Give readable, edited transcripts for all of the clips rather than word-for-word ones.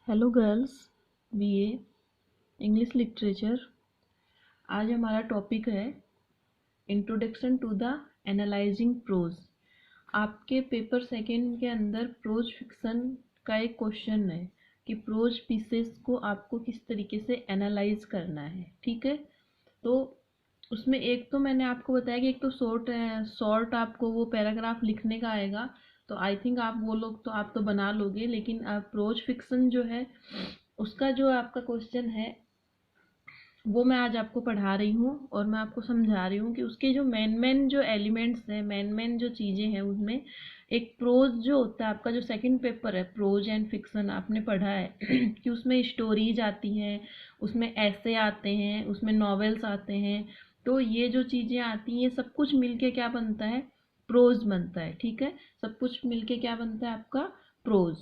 Hello girls, BA English literature. आज हमारा topic है introduction to the analysing prose. आपके पेपर सेकंड के अंदर प्रोज फिक्शन का एक क्वेश्चन है कि प्रोज पीसेस को आपको किस तरीके से एनालाइज करना है। ठीक है, तो उसमें एक तो मैंने आपको बताया कि एक तो शॉर्ट आपको वो पैराग्राफ लिखने का आएगा, तो आई थिंक आप वो लोग तो आप तो बना लोगे, लेकिन प्रोज फिक्शन जो है उसका जो आपका क्वेश्चन है वो मैं आज आपको पढ़ा रही हूँ और मैं आपको समझा रही हूँ कि उसके जो मेन जो एलिमेंट्स हैं, मेन जो चीज़ें हैं उसमें एक प्रोज जो होता है। आपका जो सेकंड पेपर है प्रोज एंड फिक्शन आपने पढ़ा है कि उसमें स्टोरीज आती हैं, उसमें ऐसे आते हैं, उसमें नॉवेल्स आते हैं। तो ये जो चीज़ें आती हैं ये सब कुछ मिलके क्या बनता है, प्रोज बनता है। ठीक है, सब कुछ मिलके क्या बनता है आपका, प्रोज।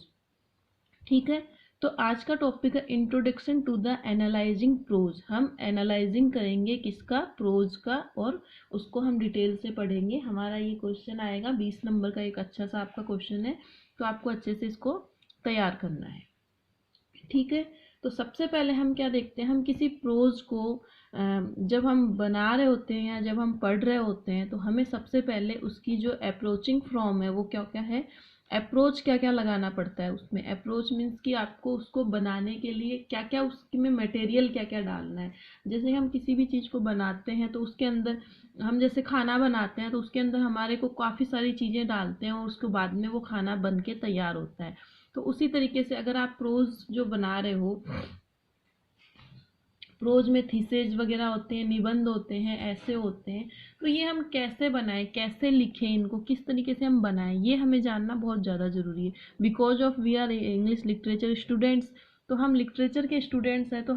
ठीक है, तो आज का टॉपिक है introduction to the analysing prose. हम एनालाइजिंग करेंगे किसका, प्रोज का, और उसको हम डिटेल से पढ़ेंगे। हमारा ये क्वेश्चन आएगा 20 नंबर का, एक अच्छा सा आपका क्वेश्चन है, तो आपको अच्छे से इसको तैयार करना है। ठीक है, तो सबसे पहले हम क्या देखते हैं, हम किसी प्रोज को जब हम बना रहे होते हैं या जब हम पढ़ रहे होते हैं तो हमें सबसे पहले उसकी जो अप्रोचिंग फ्रॉम है वो क्या क्या है, अप्रोच क्या क्या लगाना पड़ता है उसमें। अप्रोच मीन्स कि आपको उसको बनाने के लिए क्या क्या उसमें मटेरियल क्या क्या डालना है। जैसे हम किसी भी चीज़ को बनाते हैं तो उसके अंदर, हम जैसे खाना बनाते हैं तो उसके अंदर हमारे को काफ़ी सारी चीज़ें डालते हैं और उसके बाद में वो खाना बन के तैयार होता है। तो उसी तरीके से अगर आप प्रोज जो बना रहे हो, प्रोज में थीसेज वगैरह होते हैं, निबंध होते हैं, ऐसे होते हैं, तो ये हम कैसे बनाएं, कैसे लिखें, इनको किस तरीके से हम बनाएं, ये हमें जानना बहुत ज़्यादा ज़रूरी है। Because of we are English literature students, तो हम लिटरेचर के स्टूडेंट्स हैं, तो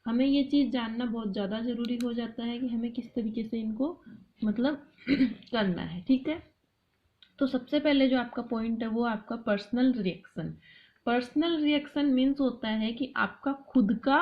हमें ये चीज़ जानना बहुत ज़्यादा ज़रूरी हो जाता है कि हमें किस तरीके से इनको मतलब करना है। ठीक है, तो सबसे पहले जो आपका पॉइंट है वो आपका personal reaction. Personal reaction means होता है कि आपका खुद का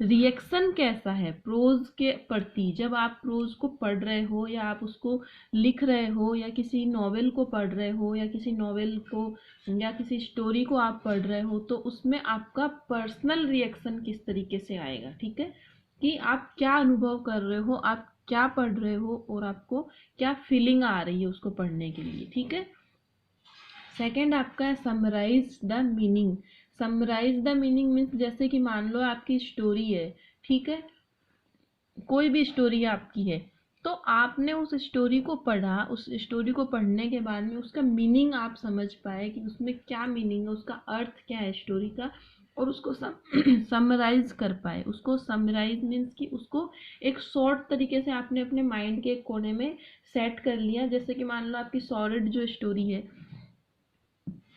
रिएक्शन कैसा है प्रोज के प्रति। जब आप प्रोज को पढ़ रहे हो या आप उसको लिख रहे हो या किसी नॉवेल को पढ़ रहे हो या किसी नॉवेल को या किसी स्टोरी को आप पढ़ रहे हो, तो उसमें आपका पर्सनल रिएक्शन किस तरीके से आएगा। ठीक है, कि आप क्या अनुभव कर रहे हो, आप क्या पढ़ रहे हो और आपको क्या फीलिंग आ रही है उसको पढ़ने के लिए। ठीक है, सेकंड आपका है summarise the meaning. Summarise the meaning means जैसे कि मान लो आपकी स्टोरी है, ठीक है, कोई भी स्टोरी आपकी है, तो आपने उस स्टोरी को पढ़ा, उस स्टोरी को पढ़ने के बाद में उसका मीनिंग आप समझ पाए कि उसमें क्या मीनिंग है, उसका अर्थ क्या है स्टोरी का, और उसको समराइज कर पाए। उसको समराइज मीन्स कि उसको एक शॉर्ट तरीके से आपने अपने माइंड के एक कोने में सेट कर लिया। जैसे कि मान लो आपकी सॉलिड जो स्टोरी है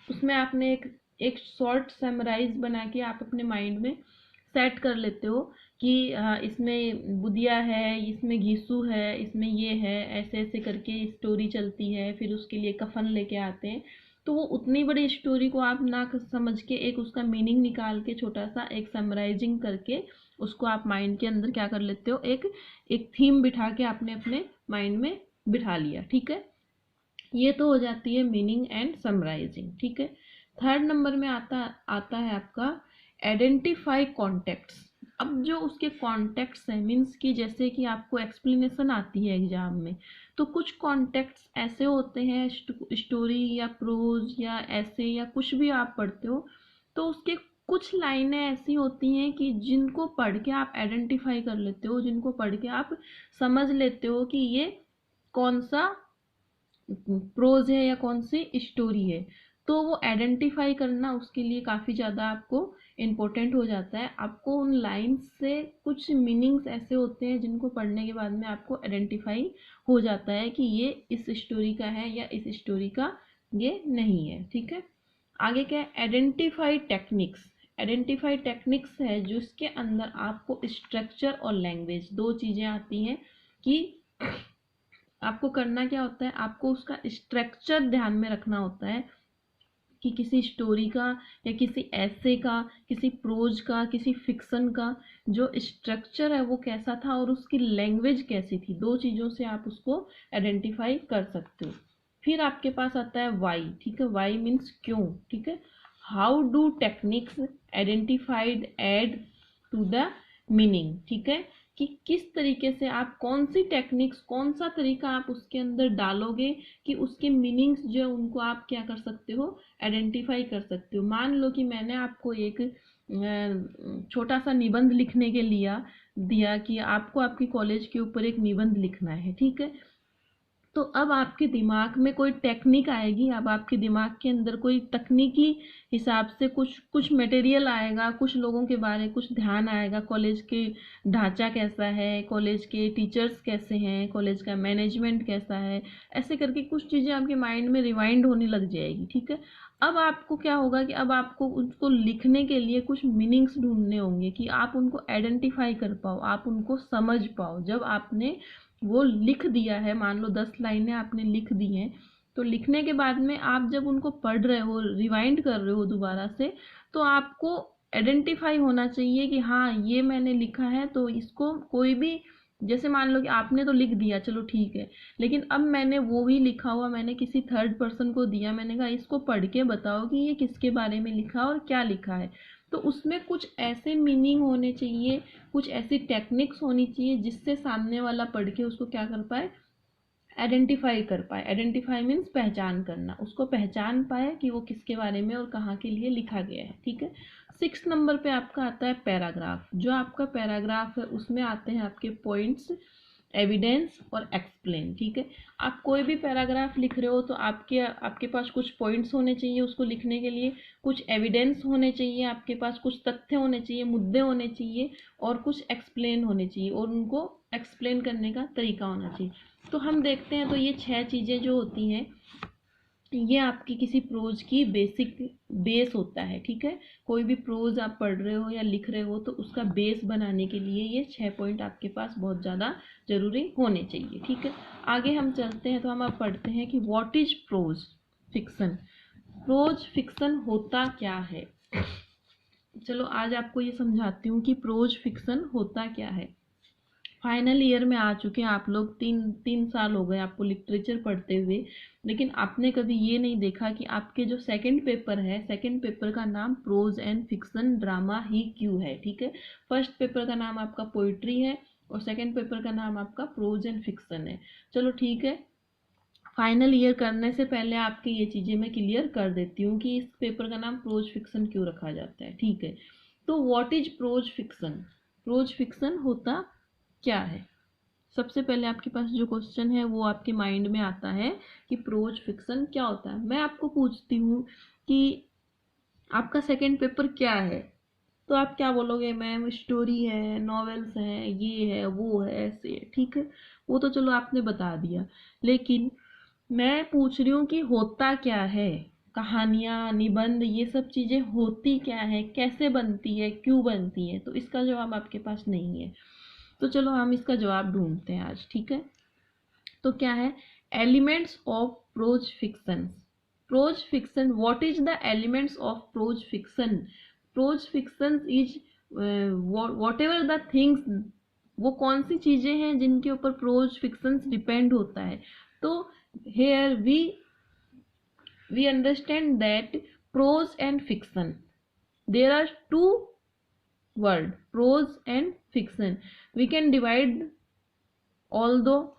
उसमें आपने एक एक शॉर्ट समराइज बना के आप अपने माइंड में सेट कर लेते हो कि इसमें बुदिया है, इसमें घीसू है, इसमें ये है, ऐसे ऐसे करके स्टोरी चलती है, फिर उसके लिए कफन लेके आते हैं। तो वो उतनी बड़ी स्टोरी को आप ना समझ के एक उसका मीनिंग निकाल के छोटा सा एक समराइजिंग करके उसको आप माइंड के अंदर क्या कर लेते हो, एक एक थीम बिठा के आपने अपने माइंड में बिठा लिया। ठीक है, ये तो हो जाती है मीनिंग एंड समराइजिंग। ठीक है, थर्ड नंबर में आता आता है आपका आइडेंटिफाई कॉन्टेक्ट्स। अब जो उसके कॉन्टेक्ट्स हैं मीन्स कि जैसे कि आपको एक्सप्लेनेशन आती है एग्जाम में, तो कुछ कॉन्टेक्ट्स ऐसे होते हैं, स्टोरी या प्रोज या ऐसे या कुछ भी आप पढ़ते हो, तो उसके कुछ लाइनें ऐसी होती हैं कि जिनको पढ़ के आप आइडेंटिफाई कर लेते हो, जिनको पढ़ के आप समझ लेते हो कि ये कौन सा प्रोज है या कौन सी स्टोरी है। तो वो आइडेंटिफाई करना उसके लिए काफ़ी ज़्यादा आपको इम्पोर्टेंट हो जाता है। आपको उन लाइंस से कुछ मीनिंग्स ऐसे होते हैं जिनको पढ़ने के बाद में आपको आइडेंटिफाई हो जाता है कि ये इस स्टोरी का है या इस स्टोरी का ये नहीं है। ठीक है, आगे क्या है, आइडेंटिफाई टेक्निक्स। आइडेंटिफाई टेक्निक्स है जिसके अंदर आपको स्ट्रक्चर और लैंग्वेज दो चीज़ें आती हैं कि आपको करना क्या होता है, आपको उसका स्ट्रक्चर ध्यान में रखना होता है कि किसी स्टोरी का या किसी ऐसे का, किसी प्रोज का, किसी फिक्शन का जो स्ट्रक्चर है वो कैसा था और उसकी लैंग्वेज कैसी थी। दो चीज़ों से आप उसको आइडेंटिफाई कर सकते हो। फिर आपके पास आता है वाई। ठीक है, वाई मीन्स क्यों। ठीक है, how do techniques identified aid to the meaning, ठीक है, कि किस तरीके से आप कौन सी टेक्निक्स, कौन सा तरीका आप उसके अंदर डालोगे कि उसके मीनिंग्स जो है उनको आप क्या कर सकते हो, आइडेंटिफाई कर सकते हो। मान लो कि मैंने आपको एक छोटा सा निबंध लिखने के लिए दिया कि आपको आपकी कॉलेज के ऊपर एक निबंध लिखना है, ठीक है। तो अब आपके दिमाग में कोई टेक्निक आएगी, अब आपके दिमाग के अंदर कोई तकनीकी हिसाब से कुछ कुछ मटेरियल आएगा, कुछ लोगों के बारे में कुछ ध्यान आएगा, कॉलेज के ढांचा कैसा है, कॉलेज के टीचर्स कैसे हैं, कॉलेज का मैनेजमेंट कैसा है, ऐसे करके कुछ चीज़ें आपके माइंड में रिवाइंड होने लग जाएगी, ठीक है। अब आपको क्या होगा कि अब आपको उसको लिखने के लिए कुछ मीनिंग्स ढूंढने होंगे कि आप उनको आइडेंटिफाई कर पाओ, आप उनको समझ पाओ। जब आपने वो लिख दिया है, मान लो 10 लाइनें आपने लिख दी हैं, तो लिखने के बाद में आप जब उनको पढ़ रहे हो, रिवाइंड कर रहे हो दोबारा से, तो आपको आइडेंटिफाई होना चाहिए कि हाँ ये मैंने लिखा है। तो इसको कोई भी, जैसे मान लो कि आपने तो लिख दिया, चलो ठीक है, लेकिन अब मैंने वो ही लिखा हुआ मैंने किसी थर्ड पर्सन को दिया, मैंने कहा इसको पढ़ के बताओ कि ये किसके बारे में लिखा और क्या लिखा है। तो उसमें कुछ ऐसे मीनिंग होने चाहिए, कुछ ऐसी टेक्निक्स होनी चाहिए जिससे सामने वाला पढ़ के उसको क्या कर पाए, आइडेंटिफाई कर पाए। आइडेंटिफाई मीन्स पहचान करना, उसको पहचान पाए कि वो किसके बारे में और कहाँ के लिए लिखा गया है, ठीक है। 6 नंबर पे आपका आता है पैराग्राफ। जो आपका पैराग्राफ है उसमें आते हैं आपके पॉइंट्स, एविडेंस और एक्सप्लेन, ठीक है। आप कोई भी पैराग्राफ लिख रहे हो तो आपके आपके पास कुछ पॉइंट्स होने चाहिए उसको लिखने के लिए, कुछ एविडेंस होने चाहिए आपके पास, कुछ तथ्य होने चाहिए, मुद्दे होने चाहिए, और कुछ एक्सप्लेन होने चाहिए, और उनको एक्सप्लेन करने का तरीका होना चाहिए। तो हम देखते हैं, तो ये 6 चीज़ें जो होती हैं ये आपकी किसी प्रोज की बेसिक बेस होता है, ठीक है। कोई भी प्रोज आप पढ़ रहे हो या लिख रहे हो तो उसका बेस बनाने के लिए ये 6 पॉइंट आपके पास बहुत ज़्यादा जरूरी होने चाहिए, ठीक है। आगे हम चलते हैं, तो हम अब पढ़ते हैं कि what is pros fiction. Pros fiction होता क्या है। चलो आज आपको ये समझाती हूँ कि प्रोज फिक्शन होता क्या है। फाइनल ईयर में आ चुके हैं आप लोग, 3 साल हो गए आपको लिटरेचर पढ़ते हुए, लेकिन आपने कभी ये नहीं देखा कि आपके जो सेकंड पेपर है, सेकंड पेपर का नाम प्रोज एंड फिक्शन ड्रामा ही क्यों है, ठीक है। फर्स्ट पेपर का नाम आपका पोइट्री है और सेकंड पेपर का नाम आपका प्रोज एंड फिक्शन है। चलो ठीक है, फाइनल ईयर करने से पहले आपकी ये चीज़ें मैं क्लियर कर देती हूँ कि इस पेपर का नाम प्रोज फिक्शन क्यों रखा जाता है, ठीक है। तो what is pros fiction. Pros fiction होता क्या है। सबसे पहले आपके पास जो क्वेश्चन है वो आपके माइंड में आता है कि प्रोज फिक्शन क्या होता है। मैं आपको पूछती हूँ कि आपका सेकंड पेपर क्या है, तो आप क्या बोलोगे, मैम स्टोरी है, नॉवेल्स हैं, ये है वो है, ऐसे है, ठीक है। वो तो चलो आपने बता दिया, लेकिन मैं पूछ रही हूँ कि होता क्या है। कहानियाँ, निबंध, ये सब चीज़ें होती क्या है, कैसे बनती है, क्यों बनती है, तो इसका जवाब आपके पास नहीं है। तो चलो हम इसका जवाब ढूंढते हैं आज, ठीक है। तो क्या है, elements of pros fiction. Pros fiction, what is the elements of pros fiction. Pros fiction is what ever the things, वो कौन सी चीजें हैं जिनके ऊपर प्रोज फिक्शन डिपेंड होता है। तो here we understand that prose and fiction, there are two word, prose and fiction. We can divide, although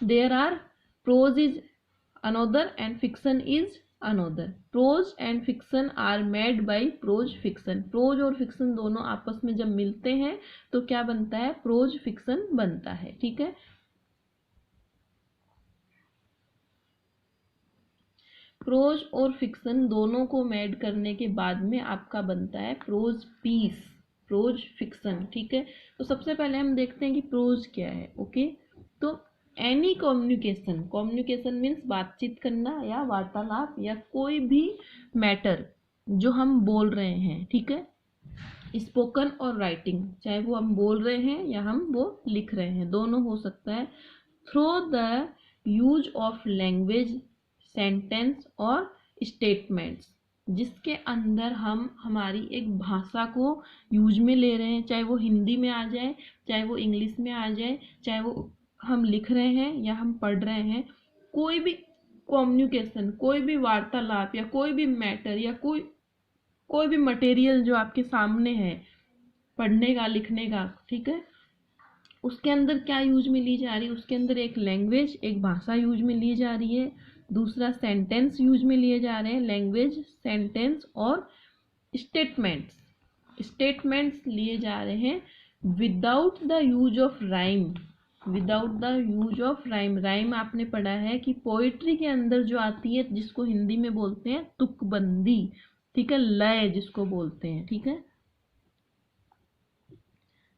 there are, prose is another and fiction is another. Prose and fiction are made by prose fiction. prose और fiction दोनों आपस में जब मिलते हैं तो क्या बनता है, prose fiction बनता है, ठीक है। प्रोज और फिक्शन दोनों को मेड करने के बाद में आपका बनता है प्रोज पीस, प्रोज फिक्शन, ठीक है। तो सबसे पहले हम देखते हैं कि प्रोज क्या है, ओके। तो एनी कम्युनिकेशन, कम्युनिकेशन मीन्स बातचीत करना या वार्तालाप या कोई भी मैटर जो हम बोल रहे हैं, ठीक है। स्पोकन और राइटिंग, चाहे वो हम बोल रहे हैं या हम वो लिख रहे हैं, दोनों हो सकता है। Through the use of language, sentence और स्टेटमेंट्स, जिसके अंदर हम हमारी एक भाषा को यूज में ले रहे हैं, चाहे वो हिंदी में आ जाए, चाहे वो इंग्लिश में आ जाए, चाहे वो हम लिख रहे हैं या हम पढ़ रहे हैं। कोई भी कम्युनिकेशन, कोई भी वार्तालाप या कोई भी मैटर या कोई कोई भी मटेरियल जो आपके सामने है पढ़ने का लिखने का, ठीक है, उसके अंदर क्या यूज में ली जा रही है, उसके अंदर एक लैंग्वेज एक भाषा यूज में ली जा रही है, दूसरा सेंटेंस यूज में लिए जा रहे हैं, लैंग्वेज सेंटेंस और स्टेटमेंट्स स्टेटमेंट्स लिए जा रहे हैं without the use of rhyme. Without the use of rhyme, rhyme आपने पढ़ा है कि पोइट्री के अंदर जो आती है जिसको हिंदी में बोलते हैं तुकबंदी, ठीक है, लय जिसको बोलते हैं, ठीक है,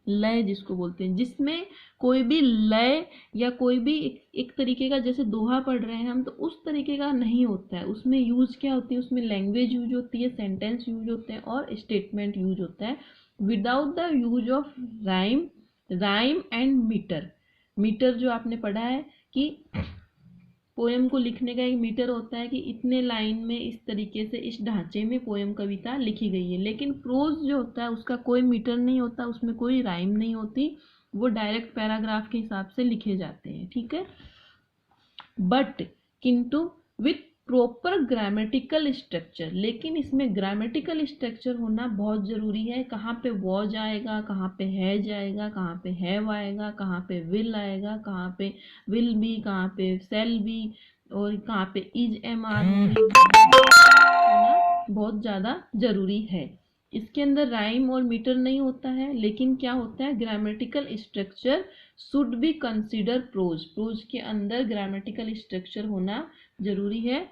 लय जिसको बोलते हैं, जिसमें कोई भी लय या कोई भी एक तरीके का, जैसे दोहा पढ़ रहे हैं हम तो उस तरीके का नहीं होता है। उसमें यूज क्या होती है, उसमें लैंग्वेज यूज होती है, सेंटेंस यूज होते हैं और स्टेटमेंट यूज होता है without the use of rhyme. Rhyme and metre, metre जो आपने पढ़ा है कि पोएम को लिखने का एक मीटर होता है कि इतने लाइन में इस तरीके से इस ढांचे में पोएम कविता लिखी गई है। लेकिन प्रोज जो होता है उसका कोई मीटर नहीं होता, उसमें कोई राइम नहीं होती, वो डायरेक्ट पैराग्राफ के हिसाब से लिखे जाते हैं, ठीक है। बट किंतु विथ प्रॉपर ग्रामेटिकल स्ट्रक्चर, लेकिन इसमें ग्रामेटिकल स्ट्रक्चर होना बहुत ज़रूरी है। कहाँ पे वॉज आएगा, कहाँ पे हैज आएगा, कहाँ पे हैव आएगा, कहाँ पे विल आएगा, कहाँ पे विल बी, कहाँ पे सेल बी, और कहाँ पे इज एम आर होना बहुत ज़्यादा ज़रूरी है। इसके अंदर राइम और मीटर नहीं होता है, लेकिन क्या होता है, grammatical structure should be consider prose. Prose के अंदर ग्रामेटिकल स्ट्रक्चर होना जरूरी है।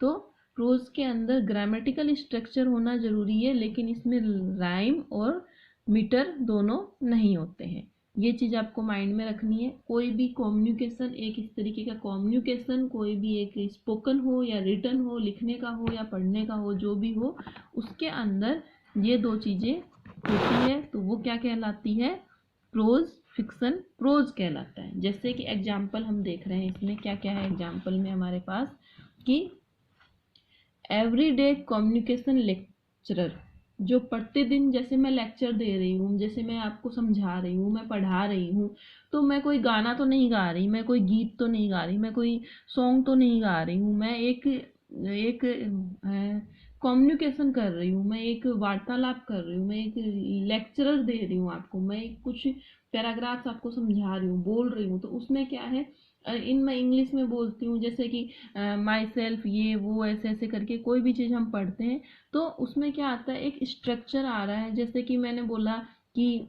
तो प्रोज के अंदर ग्रामेटिकल स्ट्रक्चर होना जरूरी है, लेकिन इसमें राइम और मीटर दोनों नहीं होते हैं। ये चीज़ आपको माइंड में रखनी है। कोई भी कम्युनिकेशन, एक इस तरीके का कम्युनिकेशन, कोई भी एक स्पोकन हो या रिटन हो, लिखने का हो या पढ़ने का हो, जो भी हो, उसके अंदर ये दो चीज़ें होती है तो वो क्या कहलाती है, प्रोज फिक्शन प्रोज कहलाता है। जैसे कि एग्जाम्पल हम देख रहे हैं, इसमें क्या क्या है एग्जाम्पल में हमारे पास कि एवरीडे कम्युनिकेशन लेक्चरर, जो प्रतिदिन, जैसे मैं लेक्चर दे रही हूँ, जैसे मैं आपको समझा रही हूँ, मैं पढ़ा रही हूँ, तो मैं कोई गाना तो नहीं गा रही, मैं कोई गीत तो नहीं गा रही, मैं कोई सॉन्ग तो नहीं गा रही हूँ, मैं एक एक कम्युनिकेशन कर रही हूँ, मैं एक वार्तालाप कर रही हूँ, मैं एक लेक्चरर दे रही हूँ आपको, मैं कुछ पैराग्राफ्स आपको समझा रही हूँ, बोल रही हूँ। तो उसमें क्या है, इन मैं इंग्लिश में बोलती हूँ, जैसे कि माई सेल्फ, ये वो ऐसे ऐसे करके कोई भी चीज़ हम पढ़ते हैं तो उसमें क्या आता है, एक स्ट्रक्चर आ रहा है। जैसे कि मैंने बोला कि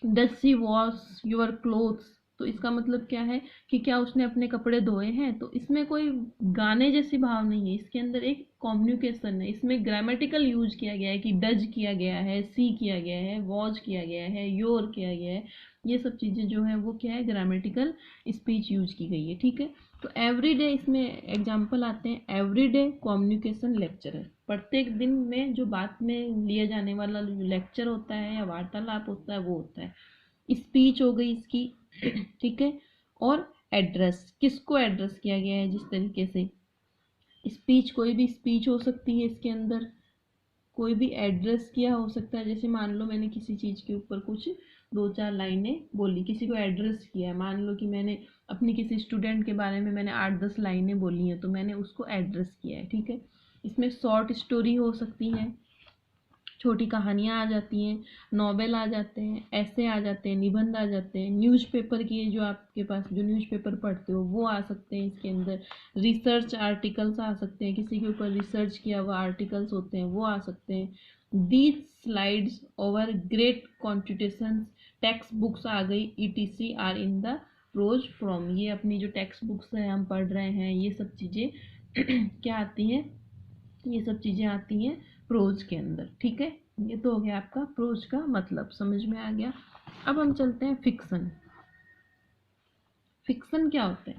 does she wash your clothes, तो इसका मतलब क्या है कि क्या उसने अपने कपड़े धोए हैं। तो इसमें कोई गाने जैसी भाव नहीं है, इसके अंदर एक कम्युनिकेशन है। इसमें ग्रामेटिकल यूज किया गया है कि डज किया गया है, सी किया गया है, वॉज किया गया है, योर किया गया है। ये सब चीज़ें जो है वो क्या है, ग्रामेटिकल स्पीच यूज की गई है, ठीक है। तो एवरीडे, इसमें एग्जाम्पल आते हैं, एवरीडे कम्युनिकेशन लेक्चरर, प्रत्येक दिन में जो बात में लिया जाने वाला जो लेक्चर होता है या वार्तालाप होता है वो होता है। स्पीच हो गई इसकी, ठीक है। और एड्रेस, किसको एड्रेस किया गया है, जिस तरीके से स्पीच, कोई भी स्पीच हो सकती है, इसके अंदर कोई भी एड्रेस किया हो सकता है। जैसे मान लो मैंने किसी चीज़ के ऊपर कुछ दो चार लाइनें बोली, किसी को एड्रेस किया है, मान लो कि मैंने अपनी किसी स्टूडेंट के बारे में मैंने 8-10 लाइनें बोली हैं, तो मैंने उसको एड्रेस किया है, ठीक है। इसमें शॉर्ट स्टोरी हो सकती है, छोटी कहानियाँ आ जाती हैं, नॉवेल आ जाते हैं, ऐसे आ जाते हैं, निबंध आ जाते हैं, न्यूज़पेपर की जो आपके पास जो न्यूज़पेपर पढ़ते हो वो आ सकते हैं इसके अंदर, रिसर्च आर्टिकल्स आ सकते हैं, किसी के ऊपर रिसर्च किया हुआ आर्टिकल्स होते हैं वो आ सकते हैं। These slides over great constitutions, text books आ गई, ETC are in the prose from, ये अपनी जो टेक्स्ट बुक्स हैं हम पढ़ रहे हैं, ये सब चीज़ें क्या आती हैं, ये सब चीज़ें आती हैं प्रोज के अंदर, ठीक है। ये तो हो गया आपका प्रोज का मतलब, समझ में आ गया। अब हम चलते हैं फिक्शन। फिक्शन क्या होता है,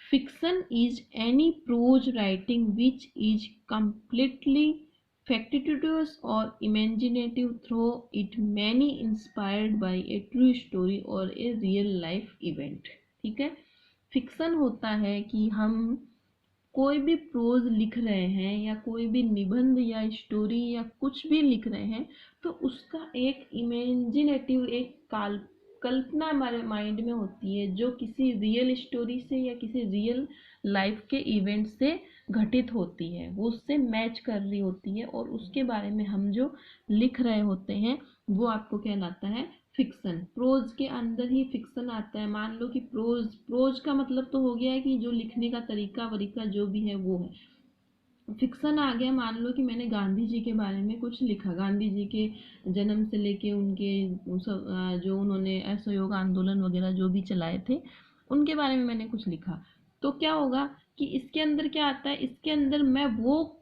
fiction is any pros writing which is completely factitious or imaginative through it many inspired by a true story or a real life event, ठीक है। फिक्शन होता है कि हम कोई भी प्रोज लिख रहे हैं या कोई भी निबंध या स्टोरी या कुछ भी लिख रहे हैं तो उसका एक इमेजिनेटिव, एक कल्पना हमारे माइंड में होती है जो किसी रियल स्टोरी से या किसी रियल लाइफ के इवेंट से घटित होती है, वो उससे मैच कर रही होती है, और उसके बारे में हम जो लिख रहे होते हैं वो आपको कहलाता है फिक्सन। प्रोज के अंदर ही फिक्सन आता है। मान लो कि प्रोज प्रोज का मतलब तो हो गया है कि जो लिखने का तरीका वरीका जो भी है वो है। फिक्सन आ गया, मान लो कि मैंने गांधी जी के बारे में कुछ लिखा, गांधी जी के जन्म से लेके उनके जो उन्होंने असहयोग आंदोलन वगैरह जो भी चलाए थे उनके बारे में मैंने कुछ लिखा। तो क्या होगा कि इसके अंदर क्या आता है, इसके अंदर मैं वो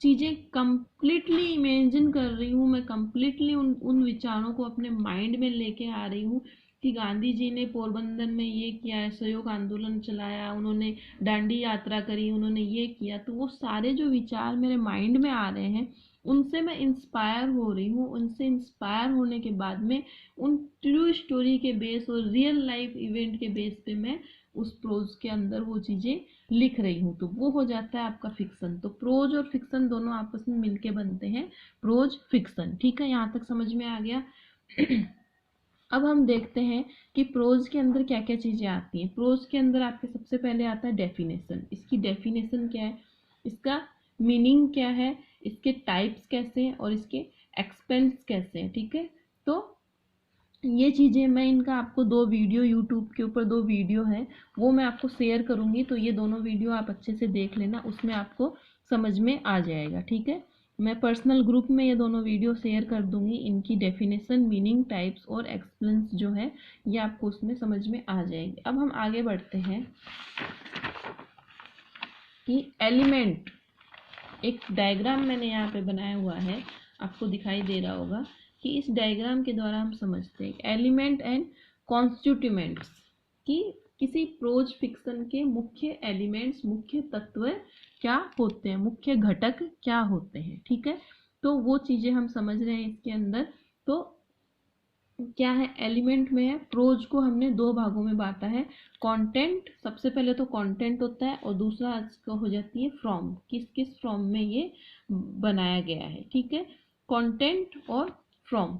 चीज़ें कंप्लीटली इमेजिन कर रही हूँ, मैं कंप्लीटली उन उन विचारों को अपने माइंड में लेके आ रही हूँ कि गांधी जी ने पोरबंदर में ये किया, असहयोग आंदोलन चलाया, उन्होंने दांडी यात्रा करी, उन्होंने ये किया। तो वो सारे जो विचार मेरे माइंड में आ रहे हैं उनसे मैं इंस्पायर हो रही हूँ। उनसे इंस्पायर होने के बाद में उन ट्रू स्टोरी के बेस और रियल लाइफ इवेंट के बेस पे मैं उस प्रोज के अंदर वो चीज़ें लिख रही हूँ, तो वो हो जाता है आपका फिक्सन। तो प्रोज और फिक्सन दोनों आपस में मिलके बनते हैं प्रोज फिक्सन। ठीक है, यहाँ तक समझ में आ गया। अब हम देखते हैं कि प्रोज के अंदर क्या क्या चीज़ें आती हैं। प्रोज के अंदर आपके सबसे पहले आता है डेफिनेशन। इसकी डेफिनेशन क्या है, इसका मीनिंग क्या है, इसके टाइप्स कैसे हैं और इसके एक्सपेंस कैसे हैं। ठीक है, तो ये चीज़ें मैं इनका आपको दो वीडियो यूट्यूब के ऊपर दो वीडियो है वो मैं आपको शेयर करूँगी, तो ये दोनों वीडियो आप अच्छे से देख लेना, उसमें आपको समझ में आ जाएगा। ठीक है, मैं पर्सनल ग्रुप में ये दोनों वीडियो शेयर कर दूंगी। इनकी डेफिनेशन, मीनिंग, टाइप्स और एक्सप्लेंस जो है ये आपको उसमें समझ में आ जाएंगे। अब हम आगे बढ़ते हैं कि एलिमेंट, एक डायग्राम मैंने यहाँ पे बनाया हुआ है, आपको दिखाई दे रहा होगा कि इस डायग्राम के द्वारा हम समझते हैं एलिमेंट एंड कॉन्स्टिट्यूमेंट्स कि किसी प्रोज फिक्शन के मुख्य एलिमेंट्स, मुख्य तत्व क्या होते हैं, मुख्य घटक क्या होते हैं। ठीक है, तो वो चीज़ें हम समझ रहे हैं इसके अंदर। तो क्या है, एलिमेंट में है, प्रोज को हमने दो भागों में बांटा है। कंटेंट, सबसे पहले तो कंटेंट होता है और दूसरा इसका हो जाती है फॉर्म, किस किस फॉर्म में ये बनाया गया है। ठीक है, कंटेंट और फॉर्म।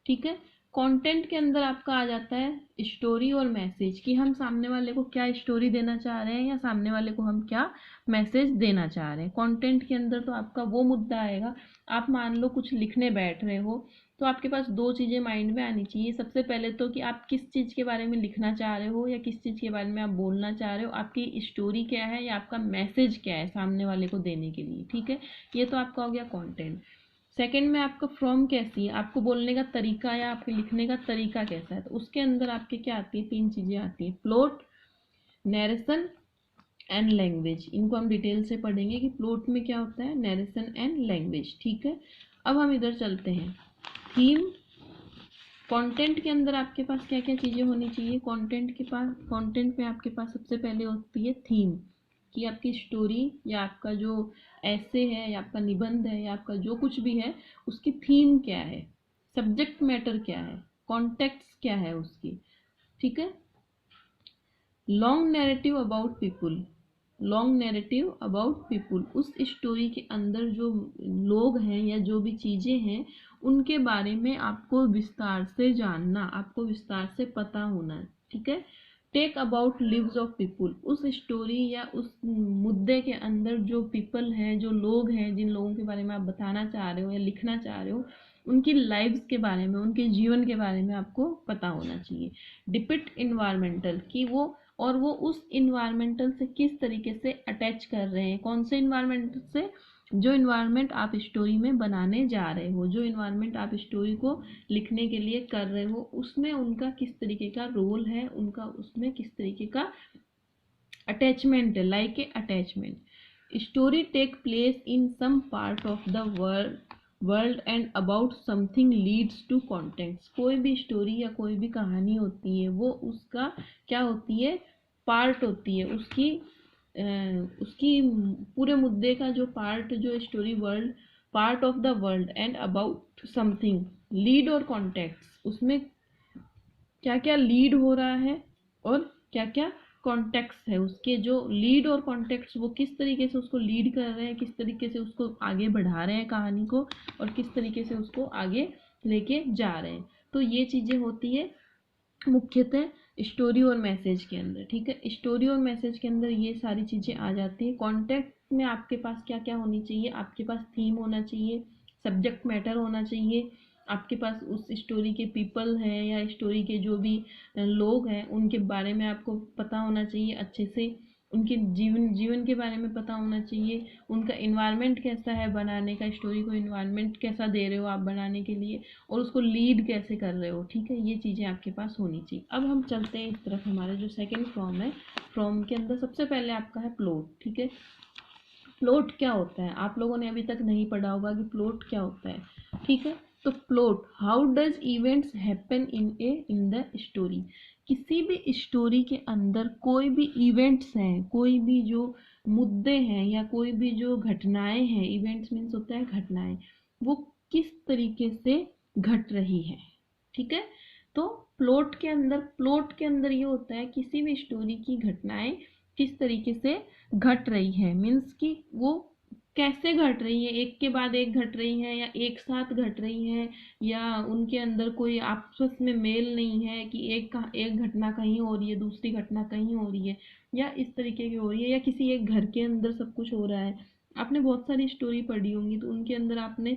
ठीक है, कंटेंट के अंदर आपका आ जाता है स्टोरी और मैसेज, कि हम सामने वाले को क्या स्टोरी देना चाह रहे हैं या सामने वाले को हम क्या मैसेज देना चाह रहे हैं। कंटेंट के अंदर तो आपका वो मुद्दा आएगा, आप मान लो कुछ लिखने बैठ रहे हो तो आपके पास दो चीज़ें माइंड में आनी चाहिए। सबसे पहले तो कि आप किस चीज़ के बारे में लिखना चाह रहे हो या किस चीज़ के बारे में आप बोलना चाह रहे हो, आपकी स्टोरी क्या है या आपका मैसेज क्या है सामने वाले को देने के लिए। ठीक है, ये तो आपका हो गया कंटेंट। सेकंड में आपका फ्रॉम कैसी है, आपको बोलने का तरीका या आपके लिखने का तरीका कैसा है। तो उसके अंदर आपके क्या आती है, तीन चीज़ें आती हैं, प्लॉट, नरेशन एंड लैंग्वेज। इनको हम डिटेल से पढ़ेंगे कि प्लॉट में क्या होता है, नरेशन एंड लैंग्वेज। ठीक है, अब हम इधर चलते हैं, थीम। कंटेंट के अंदर आपके पास क्या क्या चीज़ें होनी चाहिए, कंटेंट में आपके पास सबसे पहले होती है थीम, कि आपकी स्टोरी या आपका जो ऐसे है या आपका निबंध है या आपका जो कुछ भी है उसकी थीम क्या है, सब्जेक्ट मैटर क्या है, कॉन्टेक्स्ट क्या है उसकी। ठीक है, long narrative about people, long narrative about people, उस स्टोरी के अंदर जो लोग हैं या जो भी चीज़ें हैं उनके बारे में आपको विस्तार से जानना, आपको विस्तार से पता होना। ठीक है, take about lives of people, उस स्टोरी या उस मुद्दे के अंदर जो पीपल हैं, जो लोग हैं, जिन लोगों के बारे में आप बताना चाह रहे हो या लिखना चाह रहे हो उनकी लाइव्स के बारे में, उनके जीवन के बारे में आपको पता होना चाहिए। डिपिक्ट इन्वायरमेंटल, कि वो और वो उस इन्वायरमेंटल से किस तरीके से अटैच कर रहे हैं, कौन से इन्वायरमेंट से, जो इन्वायरमेंट आप स्टोरी में बनाने जा रहे हो, जो इन्वायरमेंट आप स्टोरी को लिखने के लिए कर रहे हो उसमें उनका किस तरीके का रोल है, उनका उसमें किस तरीके का अटैचमेंट है, like a attachment. Story take place in some part of the world and about something leads to context. कोई भी स्टोरी या कोई भी कहानी होती है वो उसका क्या होती है, पार्ट होती है, उसकी पूरे मुद्दे का जो पार्ट, जो story world, part of the world and about something, lead और कॉन्टेक्स्ट, उसमें क्या क्या लीड हो रहा है और क्या क्या कॉन्टेक्स्ट है, उसके जो लीड और कॉन्टेक्स्ट वो किस तरीके से उसको लीड कर रहे हैं, किस तरीके से उसको आगे बढ़ा रहे हैं कहानी को और किस तरीके से उसको आगे लेके जा रहे हैं। तो ये चीज़ें होती है मुख्यतः स्टोरी और मैसेज के अंदर। ठीक है, स्टोरी और मैसेज के अंदर ये सारी चीज़ें आ जाती हैं। कॉन्टेक्स्ट में आपके पास क्या क्या होनी चाहिए, आपके पास थीम होना चाहिए, सब्जेक्ट मैटर होना चाहिए, आपके पास उस स्टोरी के पीपल हैं या स्टोरी के जो भी लोग हैं उनके बारे में आपको पता होना चाहिए अच्छे से, उनके जीवन के बारे में पता होना चाहिए, उनका इन्वायरमेंट कैसा है बनाने का, स्टोरी को इन्वायरमेंट कैसा दे रहे हो आप बनाने के लिए, और उसको लीड कैसे कर रहे हो। ठीक है, ये चीज़ें आपके पास होनी चाहिए। अब हम चलते हैं इस तरफ, हमारे जो सेकंड फॉर्म है, फॉर्म के अंदर सबसे पहले आपका है प्लॉट। ठीक है, प्लॉट क्या होता है, आप लोगों ने अभी तक नहीं पढ़ा होगा कि प्लॉट क्या होता है। ठीक है, तो plot, how does events happen in the story. किसी भी स्टोरी के अंदर कोई भी इवेंट्स हैं, कोई भी जो मुद्दे हैं या कोई भी जो घटनाएं हैं, इवेंट्स मीन्स होता है घटनाएं, वो किस तरीके से घट रही है। ठीक है, तो प्लॉट के अंदर ये होता है किसी भी स्टोरी की घटनाएं किस तरीके से घट रही है, मीन्स कि वो कैसे घट रही है, एक के बाद एक घट रही है या एक साथ घट रही है, या उनके अंदर कोई आपस में मेल नहीं है कि एक घटना कहीं हो रही है दूसरी घटना कहीं हो रही है, या इस तरीके की हो रही है, या किसी एक घर के अंदर सब कुछ हो रहा है। आपने बहुत सारी स्टोरी पढ़ी होंगी तो उनके अंदर आपने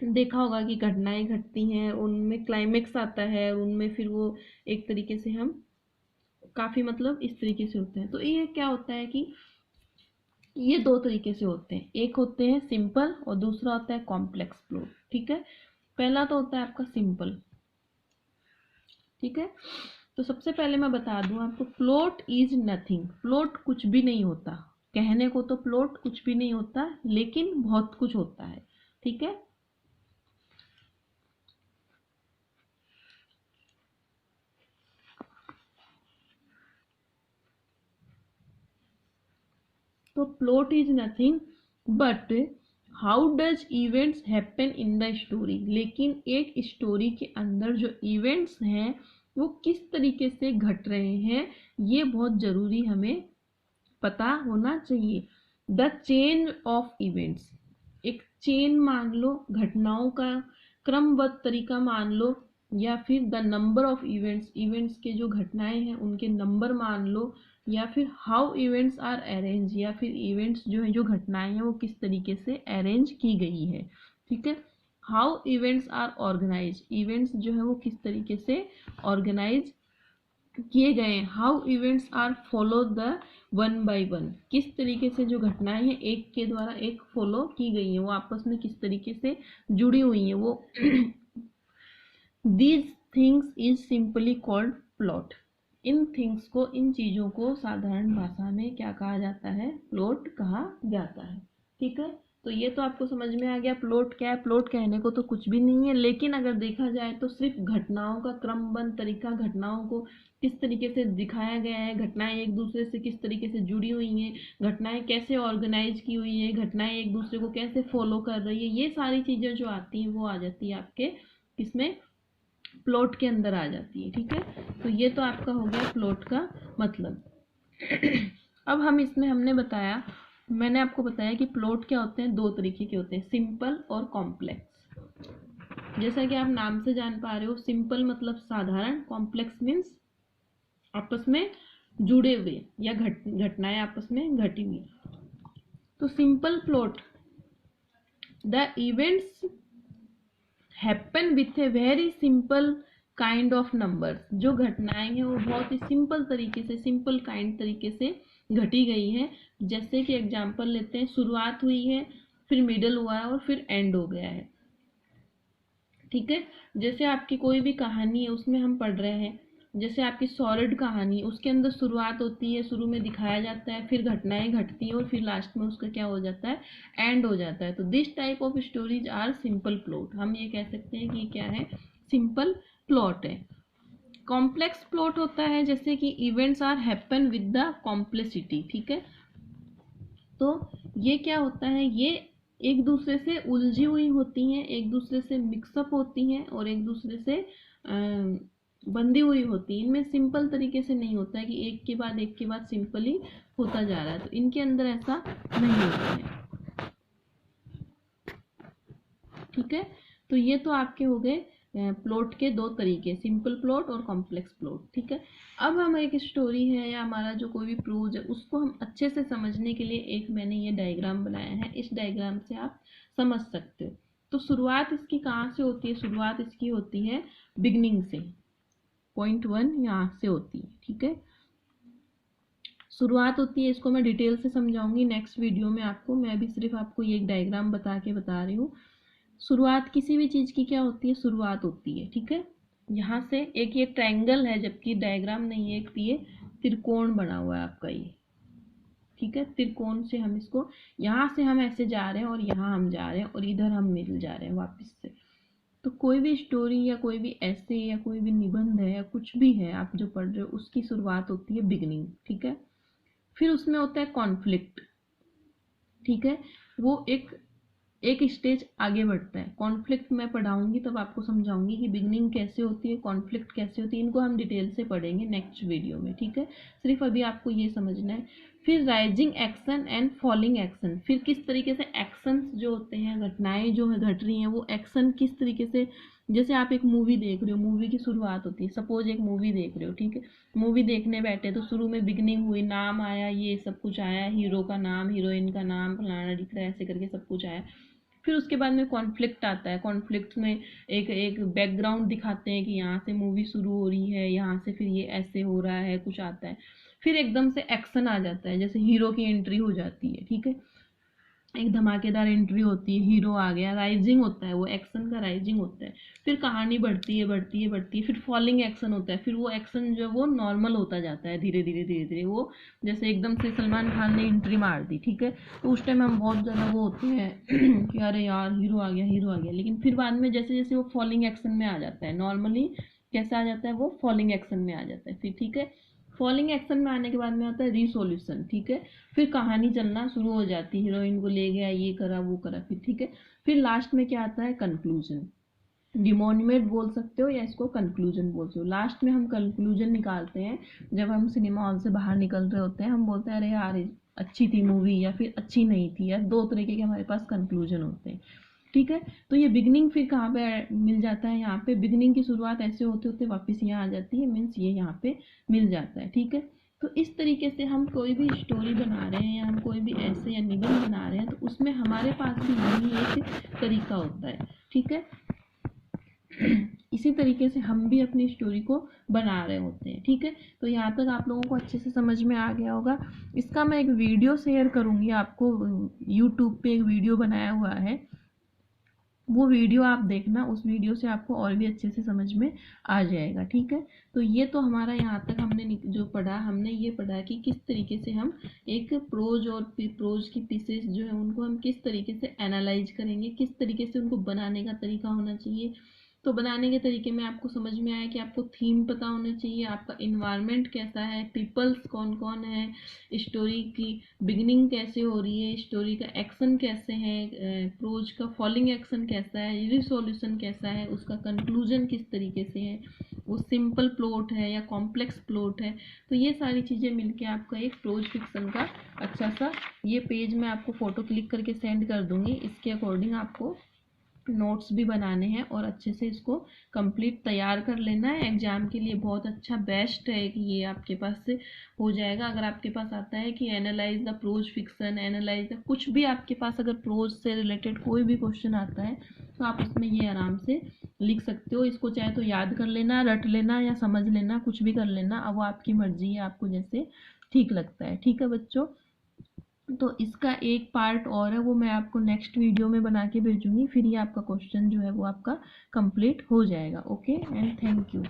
देखा होगा कि घटनाएं घटती हैं, उनमें क्लाइमेक्स आता है, उनमें फिर वो एक तरीके से हम काफी मतलब इस तरीके से होते हैं। तो ये क्या होता है कि ये दो तरीके से होते हैं, एक होते हैं सिंपल और दूसरा होता है कॉम्प्लेक्स प्लॉट। ठीक है, पहला तो होता है आपका सिंपल। ठीक है, तो सबसे पहले मैं बता दूं आपको, प्लॉट इज नथिंग, प्लॉट कुछ भी नहीं होता। कहने को तो प्लॉट कुछ भी नहीं होता, लेकिन बहुत कुछ होता है। ठीक है, तो plot is nothing but how does events happen in the story. लेकिन एक स्टोरी के अंदर जो इवेंट्स हैं वो किस तरीके से घट रहे हैं, ये बहुत जरूरी हमें पता होना चाहिए। द चेन ऑफ इवेंट्स, एक चेन मान लो, घटनाओं का क्रमबद्ध तरीका मान लो, या फिर the number of events, events के जो घटनाएं हैं उनके नंबर मान लो, या फिर हाउ इवेंट्स आर अरेंज, या फिर इवेंट्स जो है जो घटनाएं हैं वो किस तरीके से अरेंज की गई है। ठीक है, how events are organise, events जो है वो किस तरीके से ऑर्गेनाइज किए गए हैं। How events are follow the one by one, किस तरीके से जो घटनाएं हैं एक के द्वारा एक फॉलो की गई हैं, वो आपस में किस तरीके से जुड़ी हुई हैं वो these things is simply called plot. In things को, इन चीज़ों को साधारण भाषा में क्या कहा जाता है, प्लॉट कहा जाता है। ठीक है, तो ये तो आपको समझ में आ गया प्लॉट क्या है। प्लॉट कहने को तो कुछ भी नहीं है, लेकिन अगर देखा जाए तो सिर्फ घटनाओं का क्रमबद्ध तरीका, घटनाओं को किस तरीके से दिखाया गया है, घटनाएं एक दूसरे से किस तरीके से जुड़ी हुई हैं, घटनाएं कैसे ऑर्गेनाइज की हुई है, घटनाएं एक दूसरे को कैसे फॉलो कर रही है, ये सारी चीज़ें जो आती हैं वो आ जाती है आपके किसमें, प्लॉट के अंदर आ जाती है। ठीक है, तो ये तो आपका हो गया प्लॉट का मतलब। अब हम इसमें हमने बताया, मैंने आपको बताया कि प्लॉट क्या होते हैं, दो तरीके के होते हैं, सिंपल और कॉम्प्लेक्स। जैसा कि आप नाम से जान पा रहे हो, सिंपल मतलब साधारण, कॉम्प्लेक्स मीन्स आपस में जुड़े हुए या घटनाएं आपस में घटी हुई। तो simple plot, the events happen with a very simple kind of numbers, जो घटनाएं हैं वो बहुत ही सिंपल तरीके से, सिंपल काइंड तरीके से घटी गई है। जैसे कि एग्जांपल लेते हैं, शुरुआत हुई है, फिर मिडल हुआ है और फिर एंड हो गया है। ठीक है, जैसे आपकी कोई भी कहानी है उसमें हम पढ़ रहे हैं, जैसे आपकी सॉलिड कहानी, उसके अंदर शुरुआत होती है, शुरू में दिखाया जाता है, फिर घटनाएं घटती हैं और फिर लास्ट में उसका क्या हो जाता है, एंड हो जाता है। तो this type of stories are simple plot, हम ये कह सकते हैं कि क्या है, सिंपल प्लॉट है। कॉम्प्लेक्स प्लॉट होता है जैसे कि events are happen with the complexity. ठीक है, तो ये क्या होता है, ये एक दूसरे से उलझी हुई होती हैं, एक दूसरे से मिक्सअप होती हैं और एक दूसरे से बंधी हुई होती है। इनमें सिंपल तरीके से नहीं होता है कि एक के बाद सिंपली होता जा रहा है, तो इनके अंदर ऐसा नहीं होता है। ठीक है, तो ये तो आपके हो गए प्लॉट के दो तरीके, सिंपल प्लॉट और कॉम्प्लेक्स प्लॉट, ठीक है। अब हम एक स्टोरी है या हमारा जो कोई भी प्रोज है उसको हम अच्छे से समझने के लिए एक मैंने ये डायग्राम बनाया है। इस डायग्राम से आप समझ सकते हो। तो शुरुआत इसकी कहाँ से होती है? शुरुआत इसकी होती है बिगनिंग से। पॉइंट 1 यहाँ से होती है, ठीक है। शुरुआत होती है, इसको मैं डिटेल से समझाऊंगी नेक्स्ट वीडियो में आपको। मैं अभी सिर्फ आपको ये एक डायग्राम बता रही हूँ। शुरुआत किसी भी चीज़ की क्या होती है? शुरुआत होती है, ठीक है। यहाँ से एक ये ट्रायंगल है, जबकि डायग्राम नहीं है, एक ये त्रिकोण बना हुआ है आपका ये, ठीक है। त्रिकोण से हम इसको, यहाँ से हम ऐसे जा रहे हैं और यहाँ हम जा रहे हैं और इधर हम मिल जा रहे हैं वापस से। तो कोई भी स्टोरी या कोई भी ऐसे या कोई भी निबंध है या कुछ भी है आप जो पढ़ रहे हो, उसकी शुरुआत होती है बिगनिंग, ठीक है। फिर उसमें होता है कॉन्फ्लिक्ट, ठीक है। वो एक स्टेज आगे बढ़ता है। कॉन्फ्लिक्ट मैं पढ़ाऊंगी तब आपको समझाऊंगी कि बिगनिंग कैसे होती है, कॉन्फ्लिक्ट कैसे होती है। इनको हम डिटेल से पढ़ेंगे नेक्स्ट वीडियो में, ठीक है। सिर्फ अभी आपको ये समझना है। फिर rising action and falling action, फिर किस तरीके से एक्शंस जो होते हैं, घटनाएं जो है घट रही हैं, वो एक्शन किस तरीके से, जैसे आप एक मूवी देख रहे हो, मूवी की शुरुआत होती है। सपोज एक मूवी देख रहे हो, ठीक है। मूवी देखने बैठे तो शुरू में बिगनिंग हुई, नाम आया, ये सब कुछ आया, हीरो का नाम, हीरोइन का नाम, फलाना दिख रहा है, ऐसे करके सब कुछ आया। फिर उसके बाद में कॉन्फ्लिक्ट आता है। कॉन्फ्लिक्ट में एक बैकग्राउंड दिखाते हैं कि यहाँ से मूवी शुरू हो रही है, यहाँ से फिर ये ऐसे हो रहा है, कुछ आता है। फिर एकदम से एक्शन आ जाता है, जैसे हीरो की एंट्री हो जाती है, ठीक है। एक धमाकेदार एंट्री होती है, हीरो आ गया, राइजिंग होता है, वो एक्शन का राइजिंग होता है। फिर कहानी बढ़ती है बढ़ती है बढ़ती है, फिर फॉलिंग एक्शन होता है। फिर वो एक्शन जो है वो नॉर्मल होता जाता है, धीरे धीरे धीरे धीरे। वो जैसे एकदम से सलमान खान ने एंट्री मार दी, ठीक है, तो उस टाइम हम बहुत ज़्यादा वो होते हैं कि अरे यार हीरो आ गया, हीरो आ गया। लेकिन फिर बाद में जैसे जैसे वो फॉलिंग एक्शन में आ जाता है, नॉर्मली कैसा आ जाता है, वो फॉलिंग एक्शन में आ जाता है फिर, ठीक है। फॉलिंग एक्शन में आने के बाद में आता है रिसोल्यूशन, ठीक है। फिर कहानी चलना शुरू हो जाती है, हीरोइन को ले गया, ये करा वो करा, फिर ठीक है। फिर लास्ट में क्या आता है? कंक्लूजन। डिमोनिमेट बोल सकते हो या इसको कंक्लूजन बोल सकते हो। लास्ट में हम कंक्लूजन निकालते हैं, जब हम सिनेमा हॉल से बाहर निकल रहे होते हैं, हम बोलते हैं अरे यार अच्छी थी मूवी या फिर अच्छी नहीं थी, या दो तरीके के हमारे पास कंक्लूजन होते हैं, ठीक है। तो ये बिगनिंग फिर कहाँ पे मिल जाता है? यहाँ पे बिगनिंग की शुरुआत ऐसे होते होते वापस यहाँ आ जाती है, मीन्स ये यहाँ पे मिल जाता है, ठीक है। तो इस तरीके से हम कोई भी स्टोरी बना रहे हैं या हम कोई भी ऐसे या निबंध बना रहे हैं, तो उसमें हमारे पास भी यही एक तरीका होता है, ठीक है। इसी तरीके से हम भी अपनी स्टोरी को बना रहे होते हैं, ठीक है। तो यहाँ तक आप लोगों को अच्छे से समझ में आ गया होगा। इसका मैं एक वीडियो शेयर करूँगी आपको, यूट्यूब पे एक वीडियो बनाया हुआ है, वो वीडियो आप देखना, उस वीडियो से आपको और भी अच्छे से समझ में आ जाएगा, ठीक है। तो ये तो हमारा यहाँ तक हमने जो पढ़ा, हमने ये पढ़ा कि किस तरीके से हम एक प्रोज और प्रोज की पीसेस जो है उनको हम किस तरीके से एनालाइज करेंगे, किस तरीके से उनको बनाने का तरीका होना चाहिए। तो बनाने के तरीके में आपको समझ में आया कि आपको थीम पता होना चाहिए, आपका इन्वायरमेंट कैसा है, पीपल्स कौन कौन है, स्टोरी की बिगिनिंग कैसे हो रही है, स्टोरी का एक्शन कैसे है, प्रोज का फॉलिंग एक्शन कैसा है, रिसोल्यूशन कैसा है, उसका कंक्लूजन किस तरीके से है, वो सिंपल प्लॉट है या कॉम्प्लेक्स प्लॉट है। तो ये सारी चीज़ें मिलके आपका एक प्रोज फिक्शन का अच्छा सा ये पेज मैं आपको फ़ोटो क्लिक करके सेंड कर दूँगी। इसके अकॉर्डिंग आपको नोट्स भी बनाने हैं और अच्छे से इसको कंप्लीट तैयार कर लेना है। एग्ज़ाम के लिए बहुत अच्छा बेस्ट है कि ये आपके पास से हो जाएगा। अगर आपके पास आता है कि analyse the pros fiction, analyse the कुछ भी आपके पास अगर प्रोज से रिलेटेड कोई भी क्वेश्चन आता है तो आप इसमें ये आराम से लिख सकते हो। इसको चाहे तो याद कर लेना, रट लेना या समझ लेना, कुछ भी कर लेना, अब वो आपकी मर्जी है, आपको जैसे ठीक लगता है, ठीक है बच्चों। तो इसका एक पार्ट और है, वो मैं आपको नेक्स्ट वीडियो में बना के भेजूंगी, फिर ये आपका क्वेश्चन जो है वो आपका कंप्लीट हो जाएगा। Okay and thank you.